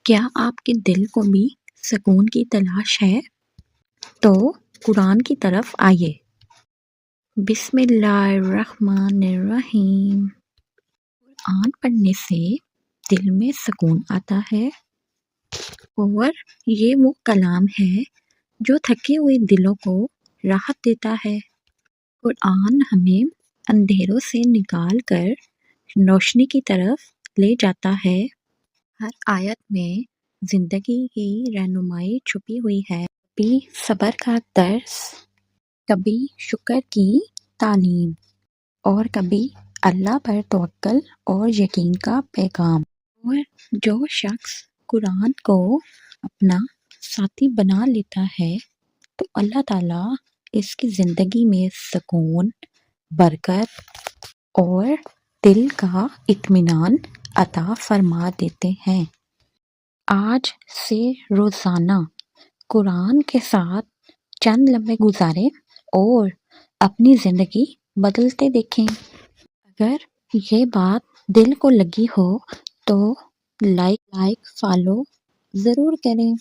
کیا آپ کے دل کو بھی سکون کی تلاش ہے؟ تو قرآن کی طرف آئیے۔ بسم اللہ الرحمن الرحیم۔ قرآن پڑھنے سے دل میں سکون آتا ہے اور یہ وہ کلام ہے جو تھکے ہوئے دلوں کو راحت دیتا ہے۔ قرآن ہمیں اندھیروں سے نکال کر روشنی کی طرف لے جاتا ہے۔ ہر آیت میں زندگی کی رہنمائی چھپی ہوئی ہے، کبھی صبر کا درس، کبھی شکر کی تعلیم اور کبھی اللہ پر توکل اور یقین کا پیغام۔ اور جو شخص قرآن کو اپنا ساتھی بنا لیتا ہے تو اللہ تعالیٰ اس کی زندگی میں سکون، برکت اور دل کا اطمینان عطا فرما دیتے ہیں۔ آج سے روزانہ قرآن کے ساتھ چند لمحے گزاریں اور اپنی زندگی بدلتے دیکھیں۔ اگر یہ بات دل کو لگی ہو تو لائک فالو ضرور کریں۔